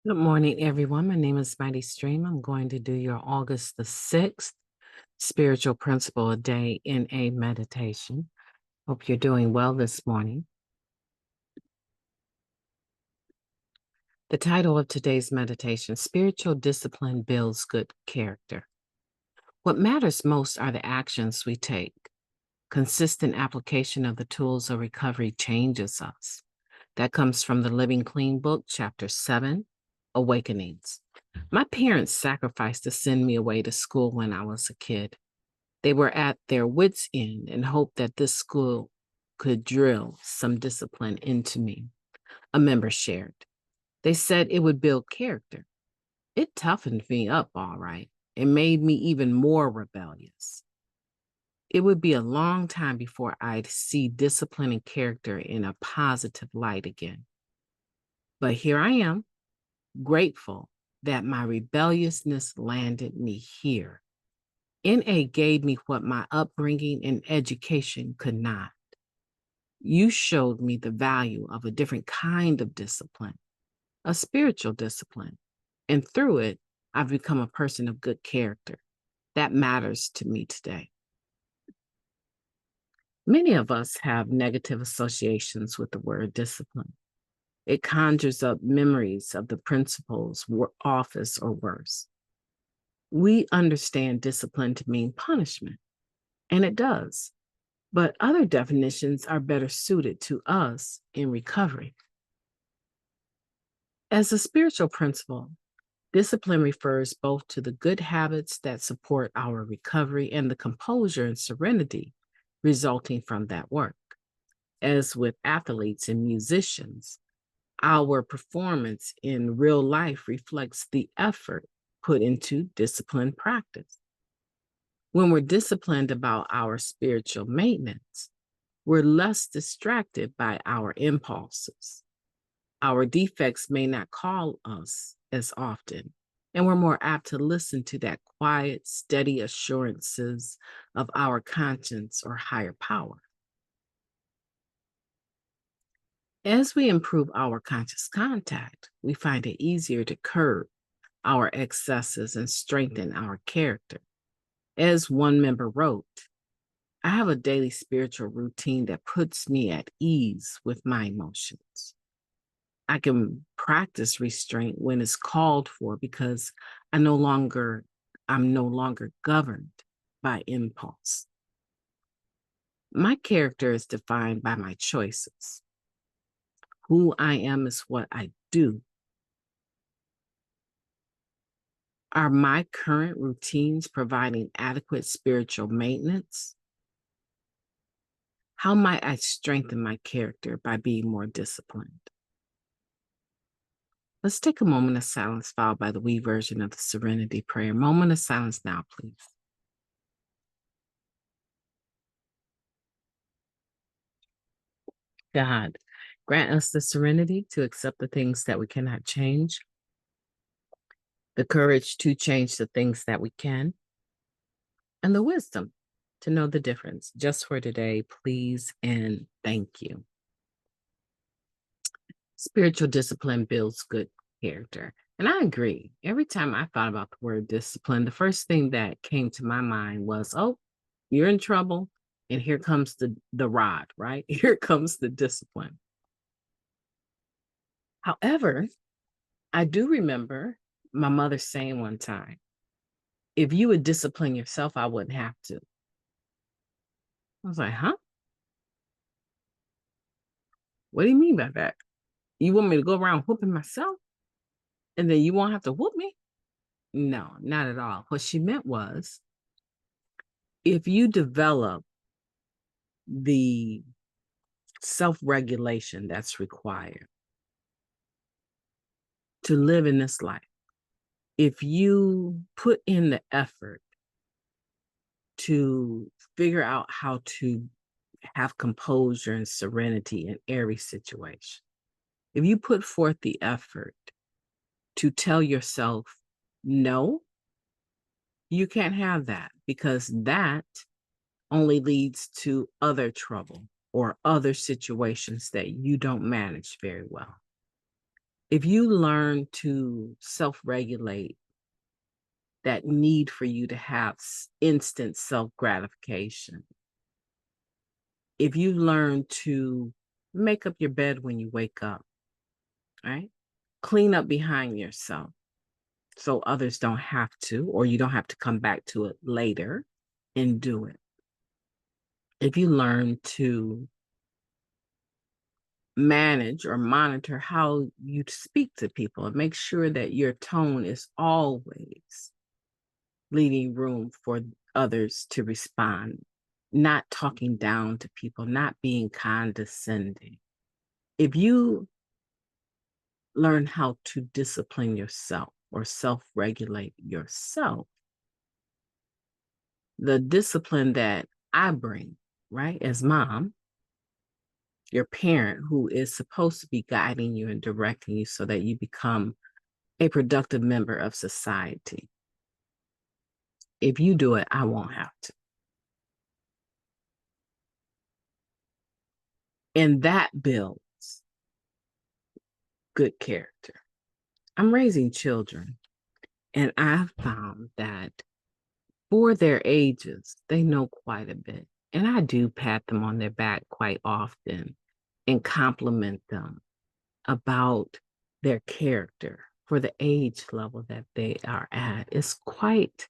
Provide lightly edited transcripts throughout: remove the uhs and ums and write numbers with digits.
Good morning, everyone. My name is Mighty Stream. I'm going to do your August the 6th spiritual principle a day in a meditation. Hope you're doing well this morning. The title of today's meditation, Spiritual Discipline Builds Good Character. What matters most are the actions we take. Consistent application of the tools of recovery changes us. That comes from the Living Clean book, chapter 7, Awakenings. My parents sacrificed to send me away to school when I was a kid. They were at their wits' end and hoped that this school could drill some discipline into me, a member shared. They said it would build character. It toughened me up, all right. It made me even more rebellious. It would be a long time before I'd see discipline and character in a positive light again. But here I am, grateful that my rebelliousness landed me here. NA gave me what my upbringing and education could not. You showed me the value of a different kind of discipline, a spiritual discipline. And through it, I've become a person of good character. That matters to me today. Many of us have negative associations with the word discipline. It conjures up memories of the principal's office or worse. We understand discipline to mean punishment, and it does. But other definitions are better suited to us in recovery. As a spiritual principle, discipline refers both to the good habits that support our recovery and the composure and serenity resulting from that work. As with athletes and musicians, our performance in real life reflects the effort put into disciplined practice. When we're disciplined about our spiritual maintenance, we're less distracted by our impulses. Our defects may not call us as often, and we're more apt to listen to that quiet, steady assurances of our conscience or higher power. As we improve our conscious contact, we find it easier to curb our excesses and strengthen our character. As one member wrote, I have a daily spiritual routine that puts me at ease with my emotions. I can practice restraint when it's called for because I'm no longer governed by impulse. My character is defined by my choices. Who I am is what I do. Are my current routines providing adequate spiritual maintenance? How might I strengthen my character by being more disciplined? Let's take a moment of silence followed by the we version of the Serenity Prayer. Moment of silence now, please. God, grant us the serenity to accept the things that we cannot change, the courage to change the things that we can, and the wisdom to know the difference. Just for today, please and thank you. Spiritual discipline builds good character. And I agree. Every time I thought about the word discipline, the first thing that came to my mind was, oh, you're in trouble. And here comes the rod, right? Here comes the discipline. However, I do remember my mother saying one time, if you would discipline yourself, I wouldn't have to. I was like, huh? What do you mean by that? You want me to go around whooping myself? And then you won't have to whoop me? No, not at all. What she meant was, if you develop the self-regulation that's required to live in this life, if you put in the effort to figure out how to have composure and serenity in every situation, if you put forth the effort to tell yourself, no, you can't have that, because that only leads to other trouble or other situations that you don't manage very well. If you learn to self-regulate that need for you to have instant self-gratification, if you learn to make up your bed when you wake up, right? Clean up behind yourself so others don't have to, or you don't have to come back to it later and do it. If you learn to manage or monitor how you speak to people and make sure that your tone is always leaving room for others to respond, not talking down to people, not being condescending. If you learn how to discipline yourself or self-regulate yourself, the discipline that I bring, right, as mom, your parent who is supposed to be guiding you and directing you so that you become a productive member of society. If you do it, I won't have to. And that builds good character. I'm raising children, and I've found that for their ages, they know quite a bit. And I do pat them on their back quite often and compliment them about their character for the age level that they are at. It's quite,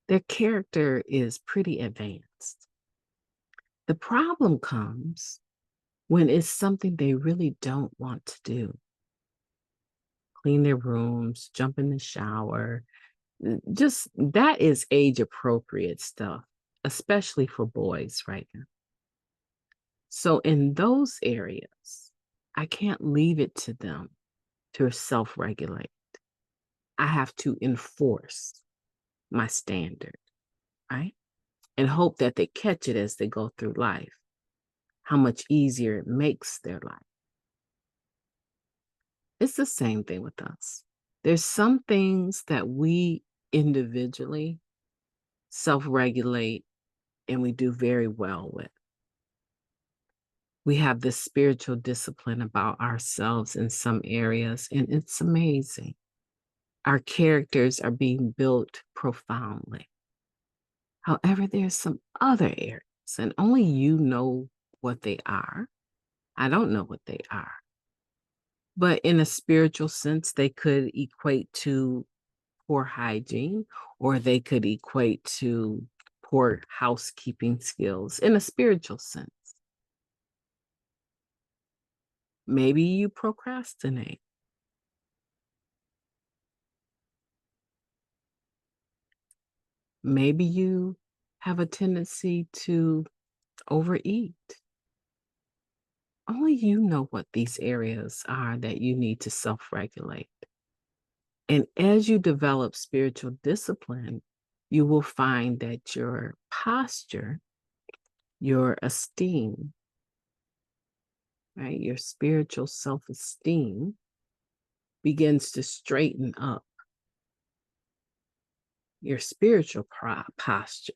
their character is pretty advanced. The problem comes when it's something they really don't want to do. Clean their rooms, jump in the shower. Just that is age appropriate stuff, especially for boys right now. So in those areas, I can't leave it to them to self-regulate. I have to enforce my standard, right? And hope that they catch it as they go through life, how much easier it makes their life. It's the same thing with us. There's some things that we individually self-regulate and we do very well with. We have this spiritual discipline about ourselves in some areas, and it's amazing. Our characters are being built profoundly. However, there's some other areas, and only you know what they are. I don't know what they are. But in a spiritual sense, they could equate to poor hygiene, or they could equate to poor housekeeping skills in a spiritual sense. Maybe you procrastinate. Maybe you have a tendency to overeat. Only you know what these areas are that you need to self-regulate. And as you develop spiritual discipline, you will find that your posture, your esteem, right, your spiritual self-esteem begins to straighten up. Your spiritual posture,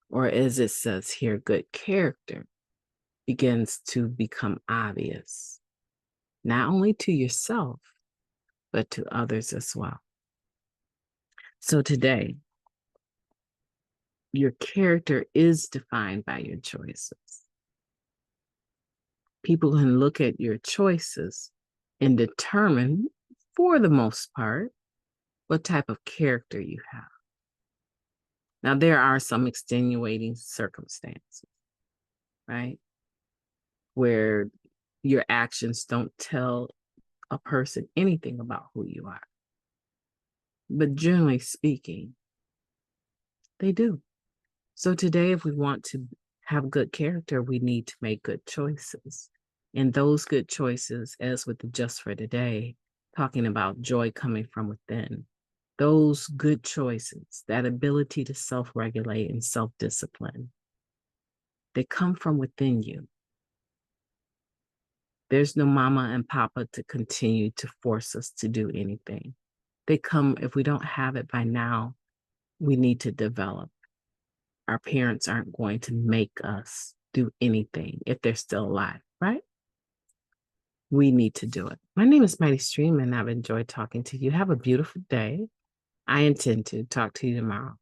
or as it says here, good character, begins to become obvious, not only to yourself, but to others as well. So today, your character is defined by your choices. People can look at your choices and determine, for the most part, what type of character you have. Now, there are some extenuating circumstances, right? Where your actions don't tell a person anything about who you are. But generally speaking, they do. So today, if we want to have good character, we need to make good choices. And those good choices, as with the Just for Today, talking about joy coming from within, those good choices, that ability to self-regulate and self-discipline, they come from within you. There's no mama and papa to continue to force us to do anything. They come, if we don't have it by now, we need to develop. Our parents aren't going to make us do anything if they're still alive, right? We need to do it. My name is Mighty Stream, and I've enjoyed talking to you. Have a beautiful day. I intend to talk to you tomorrow.